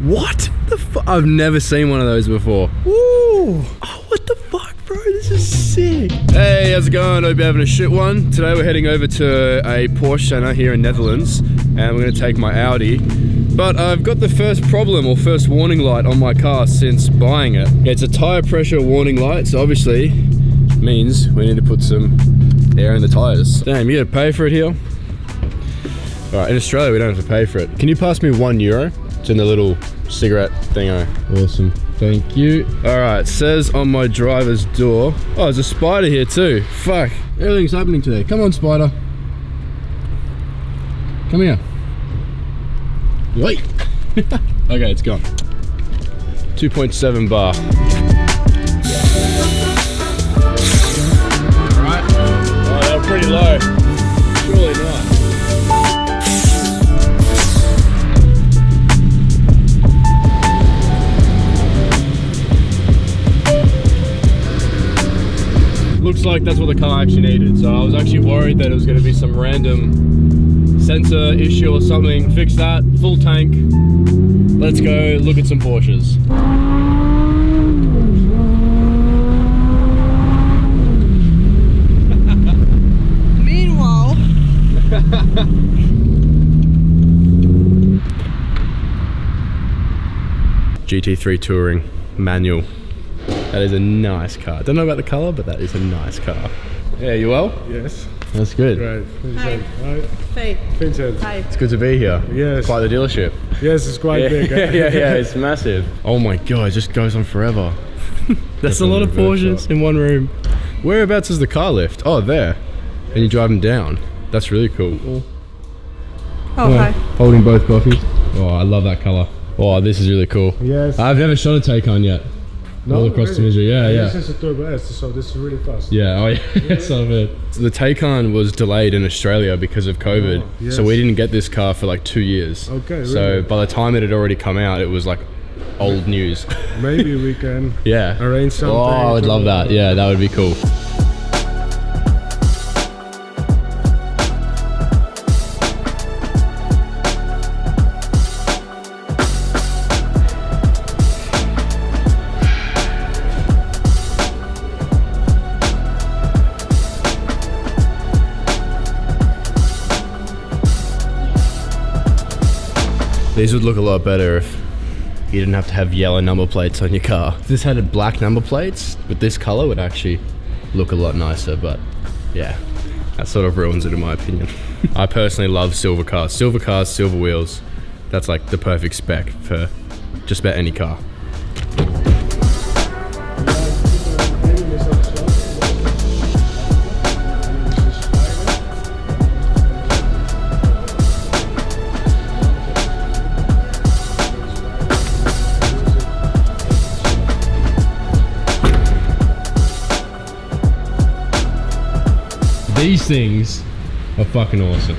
What the fuck? I've never seen one of those before. Woo! Oh, what the fuck, bro? This is sick. Hey, how's it going? Hope you're having a shit one. Today we're heading over to a Porsche center here in Netherlands, and we're gonna take my Audi. But I've got the first problem, or first warning light on my car since buying it. It's a tire pressure warning light, so obviously means we need to put some air in the tires. Damn, you gotta pay for it here? Alright, in Australia we don't have to pay for it. Can you pass me €1? It's in the little cigarette thingo. Awesome, thank you. Alright, says on my driver's door. Oh, there's a spider here too. Fuck, everything's happening today. Come on, spider. Come here. Wait. Okay, it's gone. 2.7 bar. Alright. Oh, they were pretty low. Surely not. Looks like that's what the car actually needed. So I was actually worried that it was going to be some random sensor issue or something. Fix that, full tank. Let's go look at some Porsches. Meanwhile. GT3 Touring manual. That is a nice car. Don't know about the color, but that is a nice car. Yeah, you well? Yes. That's good. Right. Hi. Hi. Faith. Vincent. Hi. It's good to be here. Yes. Quite the dealership. Yes, it's quite big. yeah, it's massive. Oh my god, it just goes on forever. That's a lot of Porsches in one room. Whereabouts is the car lift? Oh, there. And you drive them down. That's really cool. Oh, hi. Holding both coffees. Oh, I love that color. Oh, this is really cool. Yes. I've never shot a Taycan yet. No, all across Tunisia, yeah. This is a Turbo S, so this is really fast. Yeah, oh yeah, some of it. So the Taycan was delayed in Australia because of COVID, yes. so we didn't get this car for like 2 years. Okay, really? So by the time it had already come out, it was like old news. Maybe we can Yeah. arrange something. Oh, I would love that. Yeah, that would be cool. These would look a lot better if you didn't have to have yellow number plates on your car. If this had black number plates with this color, would actually look a lot nicer, but yeah, that sort of ruins it in my opinion. I personally love silver cars, silver wheels. That's like the perfect spec for just about any car. These things are fucking awesome.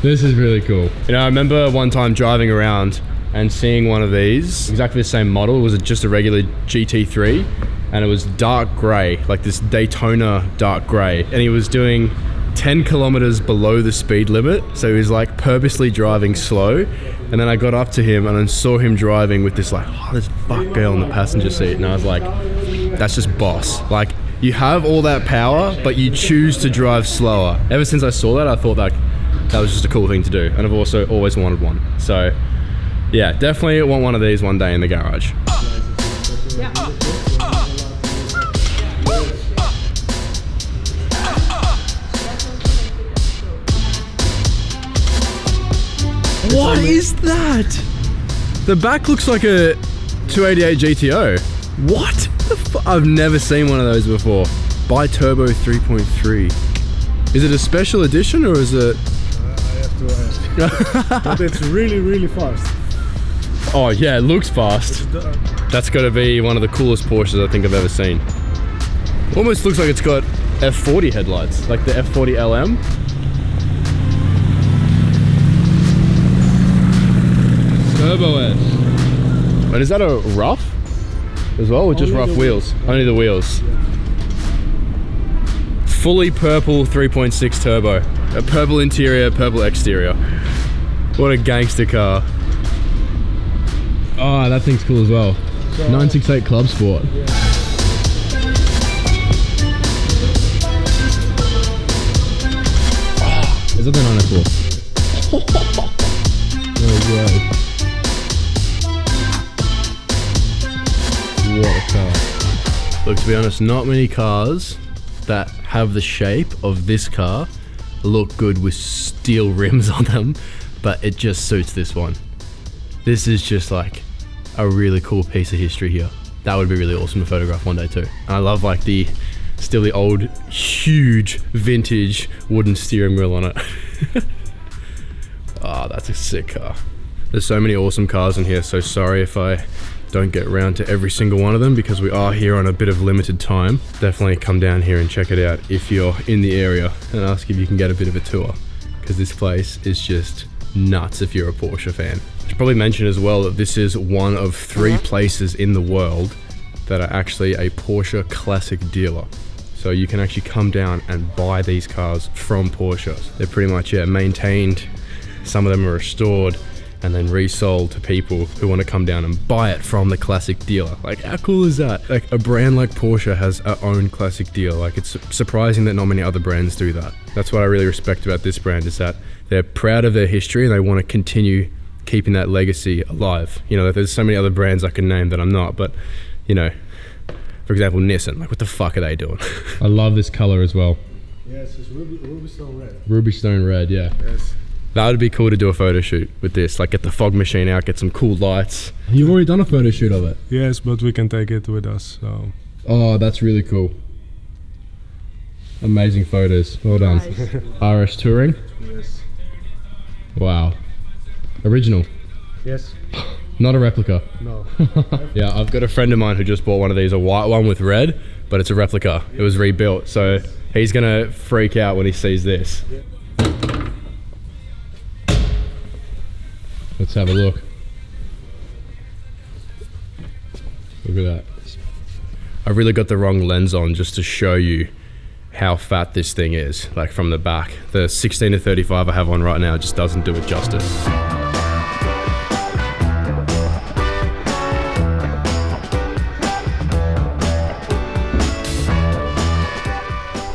This is really cool. You know, I remember one time driving around and seeing one of these, exactly the same model. It was just a regular GT3 and it was dark gray, like this Daytona dark gray. And he was doing 10 kilometers below the speed limit. So he was like purposely driving slow. And then I got up to him and I saw him driving with this like, oh, this fuck girl in the passenger seat. And I was like, that's just boss. Like, you have all that power, but you choose to drive slower. Ever since I saw that, I thought that was just a cool thing to do. And I've also always wanted one. So yeah, definitely want one of these one day in the garage. What is that? The back looks like a 288 GTO. What the fuck? I've never seen one of those before. Bi-turbo 3.3. Is it a special edition or is it? I have to ask. But it's really, really fast. Oh yeah, it looks fast. That's got to be one of the coolest Porsches I think I've ever seen. Almost looks like it's got F40 headlights, like the F40 LM. Turbo S. And is that a rough as well, or just rough wheels? Only the wheels. Fully purple 3.6 turbo. A purple interior, purple exterior. What a gangster car. Ah, that thing's cool as well. So, 968 Club Sport. yeah. Is that the 904? No way. What a car. Look, to be honest, not many cars that have the shape of this car look good with steel rims on them, but it just suits this one. This is just like a really cool piece of history here. That would be really awesome to photograph one day too. And I love like the old, huge, vintage wooden steering wheel on it. Ah, that's a sick car. There's so many awesome cars in here, so sorry if I don't get around to every single one of them because we are here on a bit of limited time. Definitely come down here and check it out if you're in the area and ask if you can get a bit of a tour, because this place is just nuts if you're a Porsche fan. I should probably mention as well that this is one of 3 places in the world that are actually a Porsche classic dealer. So you can actually come down and buy these cars from Porsche. They're pretty much, yeah, maintained. Some of them are restored and then resold to people who want to come down and buy it from the classic dealer. Like, how cool is that? Like, a brand like Porsche has our own classic dealer. Like, it's surprising that not many other brands do that. That's what I really respect about this brand, is that they're proud of their history and they want to continue keeping that legacy alive. You know, there's so many other brands I can name that I'm not, but, you know, for example, Nissan, like, what the fuck are they doing? I love this color as well. Yes, it's ruby stone red. Ruby stone red, yeah. Yes. That would be cool to do a photo shoot with this, like get the fog machine out, get some cool lights. You've already done a photo shoot of it? Yes, but we can take it with us, so. Oh, that's really cool. Amazing photos, well done. Nice. RS Touring? Yes. Wow. Original? Yes. Not a replica? No. Yeah, I've got a friend of mine who just bought one of these, a white one with red, but it's a replica. It was rebuilt, so he's gonna freak out when he sees this. Yeah. Let's have a look. Look at that. I've really got the wrong lens on just to show you how fat this thing is, like from the back. The 16 to 35 I have on right now just doesn't do it justice.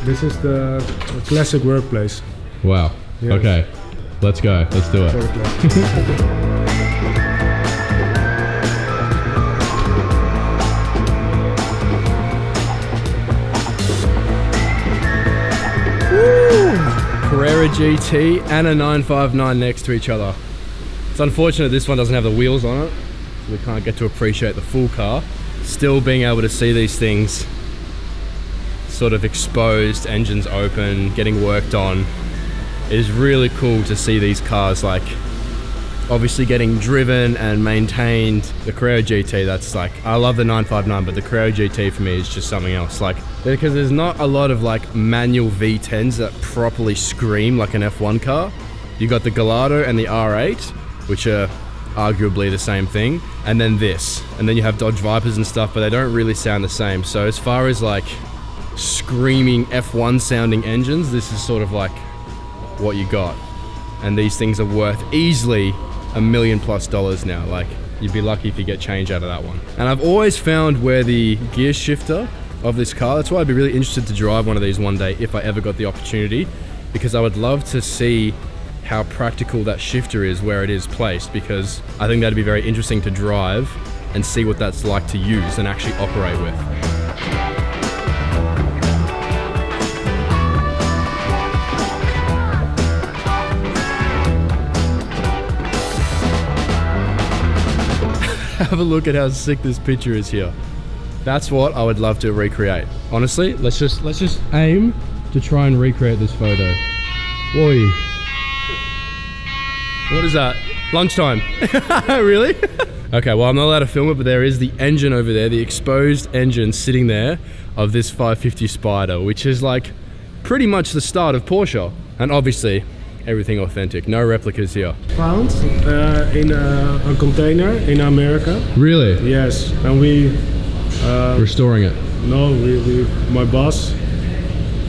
This is the classic workplace. Wow. Yes. Okay. Let's go. Let's do it. Very classic. Carrera GT and a 959 next to each other. It's unfortunate this one doesn't have the wheels on it, so we can't get to appreciate the full car. Still being able to see these things sort of exposed, engines open, getting worked on, is really cool to see these cars like obviously getting driven and maintained. The Carrera GT, that's like, I love the 959, but the Carrera GT for me is just something else. Like, because there's not a lot of like manual V10s that properly scream like an F1 car. You got the Gallardo and the R8, which are arguably the same thing, and then this, and then you have Dodge Vipers and stuff, but they don't really sound the same. So as far as like screaming F1 sounding engines, this is sort of like what you got. And these things are worth easily $1 million+ now. Like, you'd be lucky if you get change out of that one. And I've always found where the gear shifter of this car, that's why I'd be really interested to drive one of these one day if I ever got the opportunity, because I would love to see how practical that shifter is where it is placed, because I think that'd be very interesting to drive and see what that's like to use and actually operate with. Have a look at how sick this picture is here. That's what I would love to recreate. Honestly, let's just aim to try and recreate this photo. Whoa. What is that? Lunchtime. Really? Okay, well, I'm not allowed to film it, but there is the engine over there, the exposed engine sitting there of this 550 Spider, which is like pretty much the start of Porsche. And obviously, everything authentic. No replicas here. Found in a container in America. Really? Yes, and we Restoring it. no, my boss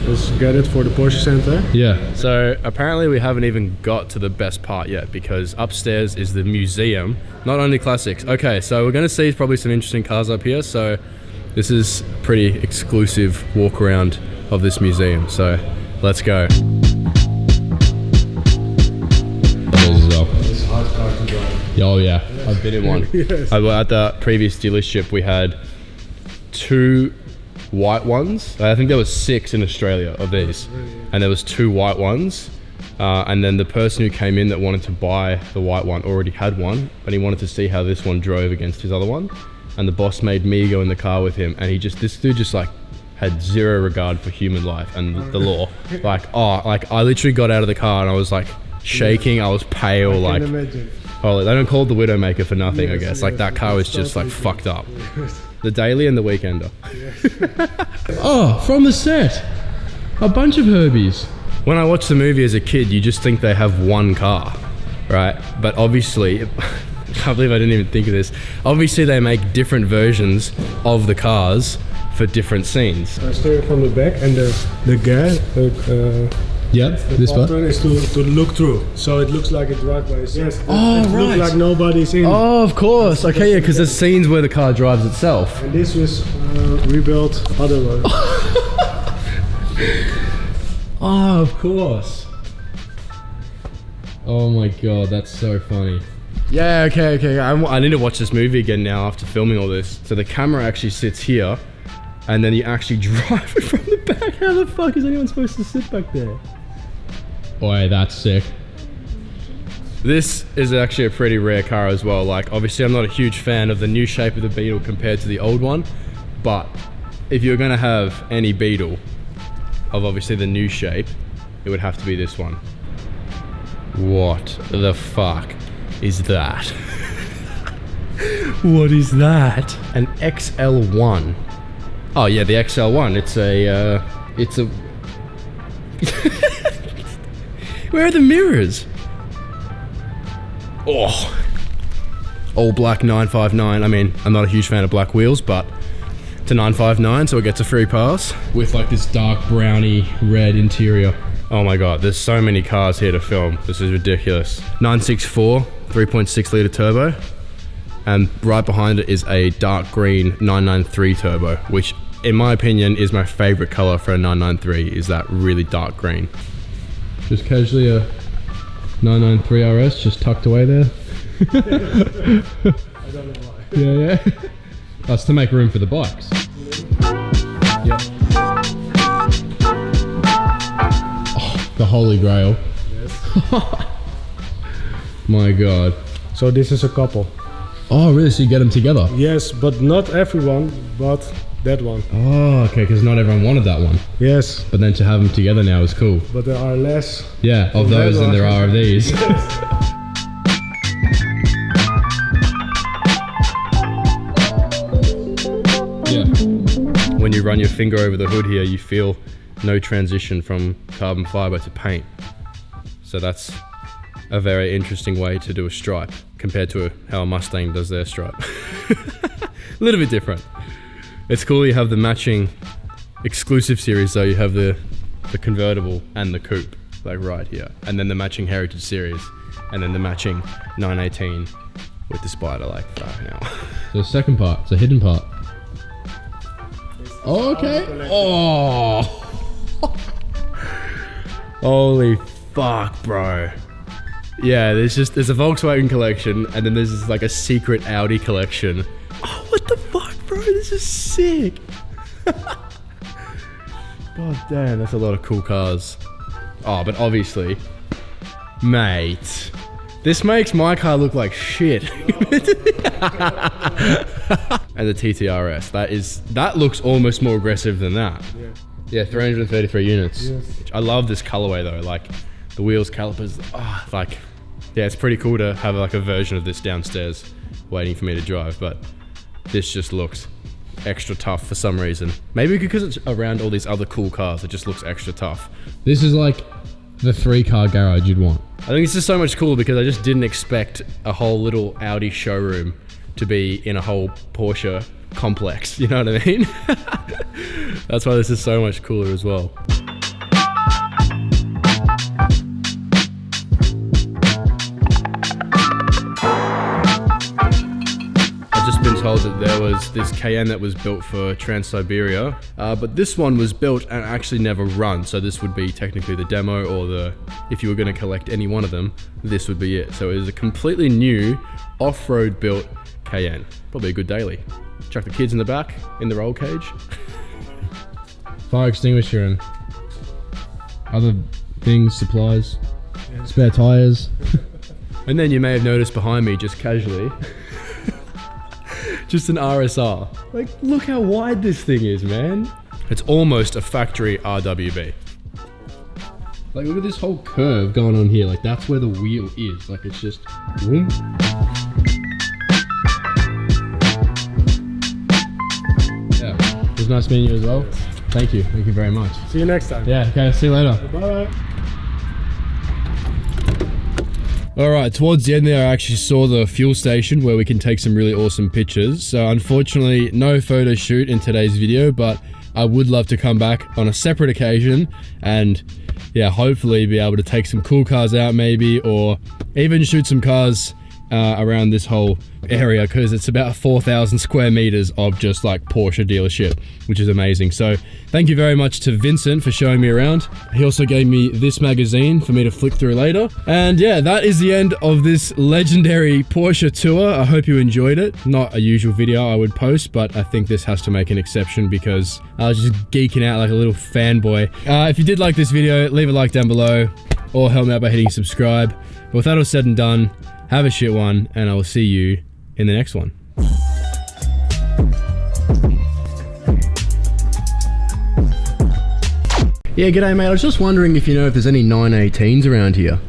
Let's get it for the Porsche Center. Yeah. So apparently we haven't even got to the best part yet, because upstairs is the museum, not only classics. Okay, so we're gonna see probably some interesting cars up here. So this is a pretty exclusive walk around of this museum. So let's go. It's a hard car to drive. Oh yeah, I've been in one. Yes. At the previous dealership we had 2 white ones. I think there was 6 in Australia of these, and there was 2 white ones, and then the person who came in that wanted to buy the white one already had one, but he wanted to see how this one drove against his other one, and the boss made me go in the car with him, and this dude just like had zero regard for human life and the law. Like I literally got out of the car and I was like shaking. I was pale. Like, holy, they don't call it the Widowmaker for nothing. I guess like that car was just like fucked up. The daily and the weekender. Oh, from the set, a bunch of Herbies. When I watched the movie as a kid, you just think they have one car, right? But obviously, I can't believe I didn't even think of this. Obviously, they make different versions of the cars for different scenes. I started from the back, and the gas. Yep, this part button is to look through, so it looks like it drives by itself. Yes. Oh, it right. looks like nobody's in. Oh, of course. Okay, yeah, because there's scenes where the car drives itself. And this was rebuilt otherwise. Oh, of course. Oh my god, that's so funny. Yeah, okay. I need to watch this movie again now after filming all this. So the camera actually sits here, and then you actually drive it from the back. How the fuck is anyone supposed to sit back there? Boy, that's sick. This is actually a pretty rare car as well. Like, obviously I'm not a huge fan of the new shape of the Beetle compared to the old one, but if you're gonna have any Beetle of obviously the new shape, it would have to be this one. What the fuck is that? What is that? An XL1. Oh yeah, the XL1. It's a Where are the mirrors? Oh, all black 959. I mean, I'm not a huge fan of black wheels, but it's a 959, so it gets a free pass. With like this dark browny red interior. Oh my god, there's so many cars here to film. This is ridiculous. 964, 3.6 litre turbo. And right behind it is a dark green 993 turbo, which in my opinion is my favorite color for a 993, is that really dark green. Just casually a 993 RS just tucked away there. I don't know why. Yeah. That's to make room for the bikes. Yep. Oh, the holy grail. Yes. My god. So this is a couple. Oh really, so you get them together? Yes, but not everyone, but that one. Oh, okay, because not everyone wanted that one. Yes. But then to have them together now is cool. But there are less. Yeah, of those than there are of these. Yeah. When you run your finger over the hood here, you feel no transition from carbon fiber to paint. So that's a very interesting way to do a stripe compared to how a Mustang does their stripe. A little bit different. It's cool you have the matching exclusive series though. You have the convertible and the coupe, like right here. And then the matching Heritage series. And then the matching 918 with the spider, like, fuck now. The second part, it's a hidden part. Oh, okay. Oh. Holy fuck, bro. Yeah, there's a Volkswagen collection, and then there's like a secret Audi collection. Oh, what the fuck, bro? This is sick. God damn, that's a lot of cool cars. Oh, but obviously, mate, this makes my car look like shit. And the TTRS, that looks almost more aggressive than that. Yeah, 333 units. Yes. I love this colorway though, like the wheels, calipers, like, yeah, it's pretty cool to have like a version of this downstairs waiting for me to drive, but this just looks extra tough for some reason. Maybe because it's around all these other cool cars, it just looks extra tough. This is like the 3-car garage you'd want. I think it's just so much cooler because I just didn't expect a whole little Audi showroom to be in a whole Porsche complex, you know what I mean? That's why this is so much cooler as well. told that there was this Cayenne that was built for Trans-Siberia, but this one was built and actually never run. So this would be technically the demo, or if you were going to collect any one of them, this would be it. So it is a completely new off-road built Cayenne. Probably a good daily. Chuck the kids in the back, in the roll cage. Fire extinguisher and other things, supplies, spare tires. And then you may have noticed behind me, just casually, just an RSR. Like, look how wide this thing is, man. It's almost a factory RWB. Like, look at this whole curve going on here. Like, that's where the wheel is. Like, it's just, boom. Yeah, it was nice meeting you as well. Thank you very much. See you next time. Yeah, okay, see you later. Bye. Alright, towards the end there I actually saw the fuel station where we can take some really awesome pictures. So unfortunately, no photo shoot in today's video, but I would love to come back on a separate occasion and yeah, hopefully be able to take some cool cars out maybe, or even shoot some cars around this whole area, because it's about 4,000 square meters of just like Porsche dealership, which is amazing. So thank you very much to Vincent for showing me around. He also gave me this magazine for me to flick through later. And yeah, that is the end of this legendary Porsche tour. I hope you enjoyed it. Not a usual video I would post, but I think this has to make an exception because I was just geeking out like a little fanboy. If you did like this video, leave a like down below or help me out by hitting subscribe. But with that all said and done, have a shit one, and I will see you in the next one. Yeah, g'day mate. I was just wondering if you know if there's any 918s around here.